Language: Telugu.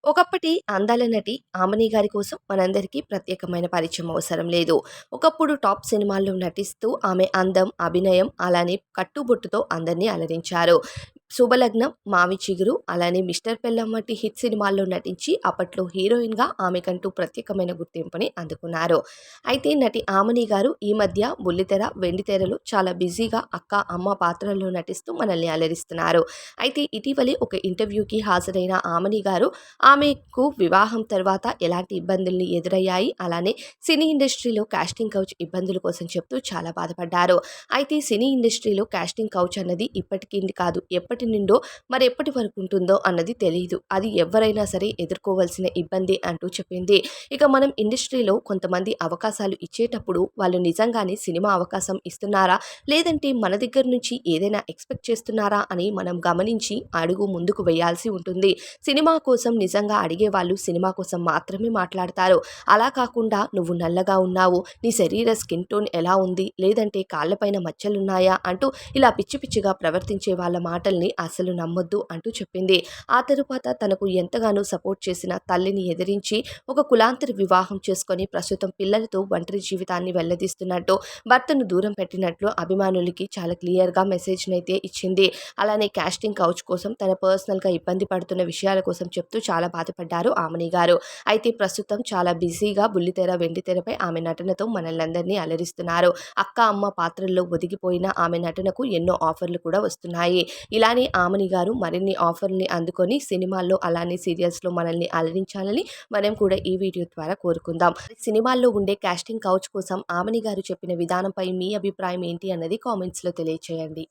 ఒకప్పటి అందాల నటి ఆమని గారి కోసం మనందరికీ ప్రత్యేకమైన పరిచయం అవసరం లేదు. ఒకప్పుడు టాప్ సినిమాల్లో నటిస్తూ ఆమె అందం, అభినయం అలానే కట్టుబొట్టుతో అందరినీ అలరించారు. 'శుభలగ్నం', 'మావి చిగురు' అలానే 'మిస్టర్ పెల్లం' వంటి హిట్ సినిమాల్లో నటించి అప్పట్లో హీరోయిన్‌గా ఆమెకంటూ ప్రత్యేకమైన గుర్తింపుని అందుకున్నారు. అయితే నటి ఆమని గారు ఈ మధ్య బుల్లితెర, వెండితెరలో చాలా బిజీగా అక్క, అమ్మ పాత్రల్లో నటిస్తూ మనల్ని అలరిస్తున్నారు. అయితే ఇటీవలే ఒక ఇంటర్వ్యూకి హాజరైన ఆమని గారు ఆమెకు వివాహం తర్వాత ఎలాంటి ఇబ్బందుల్ని ఎదురయ్యాయి, అలానే సినీ ఇండస్ట్రీలో కాస్టింగ్ కౌచ్ ఇబ్బందుల కోసం చెప్తూ చాలా బాధపడ్డారు. అయితే సినీ ఇండస్ట్రీలో కాస్టింగ్ కౌచ్ అన్నది ఇప్పటికి కాదు, ఎప్పటి నుండో మరెప్పటి వరకు ఉంటుందో అన్నది తెలీదు. అది ఎవరైనా సరే ఎదుర్కోవాల్సిన ఇబ్బంది అంటూ చెప్పింది. ఇక మనం ఇండస్ట్రీలో కొంతమంది అవకాశాలు ఇచ్చేటప్పుడు వాళ్ళు నిజంగానే సినిమా అవకాశం ఇస్తున్నారా, లేదంటే మన దగ్గర నుంచి ఏదైనా ఎక్స్‌పెక్ట్ చేస్తున్నారా అని మనం గమనించి అడుగు ముందుకు వేయాల్సి ఉంటుంది. సినిమా కోసం నిజంగా అడిగేవాళ్ళు సినిమా కోసం మాత్రమే మాట్లాడతారు. అలా కాకుండా నువ్వు నల్లగా ఉన్నావు, నీ శరీర స్కిన్ టోన్ ఎలా ఉంది, లేదంటే కాళ్ళపైన మచ్చలున్నాయా అంటూ ఇలా పిచ్చి పిచ్చిగా ప్రవర్తించే వాళ్ళ మాటల్ని అస్సలు నమ్మొద్దు అంటూ చెప్పింది. ఆ తరువాత తనకు ఎంతగానో సపోర్ట్ చేసిన తల్లిని ఎదిరించి ఒక కులాంతర వివాహం చేసుకొని ప్రస్తుతం పిల్లలతో ఒంటరి జీవితాన్ని వెల్లదీస్తున్నట్టు, భర్తను దూరం పెట్టినట్లు అభిమానులకి చాలా క్లియర్‌గా మెసేజ్‌నైతే ఇచ్చింది. అలానే కాస్టింగ్ కౌచ్ కోసం తన పర్సనల్‌గా ఇబ్బంది పడుతున్న విషయాల కోసం చెప్తూ చాలా బాధపడ్డారు ఆమని గారు. అయితే ప్రస్తుతం చాలా బిజీగా బుల్లితెర, వెండితెరపై ఆమె నటనతో మనల్నందరినీ అలరిస్తున్నారు. అక్క, అమ్మ పాత్రల్లో ఒదిగిపోయిన ఆమె నటనకు ఎన్నో ఆఫర్‌లు కూడా వస్తున్నాయి. ఇలానే ఆమని గారు మరిన్ని ఆఫర్‌లని అందుకొని సినిమాల్లో అలానే సీరియల్స్‌లో మనల్ని అలరించాలని మనం కూడా ఈ వీడియో ద్వారా కోరుకుందాం. సినిమాల్లో ఉండే కాస్టింగ్ కౌచ్ కోసం ఆమని గారు చెప్పిన విధానంపై మీ అభిప్రాయం ఏంటి అన్నది కామెంట్స్‌లో తెలియచేయండి.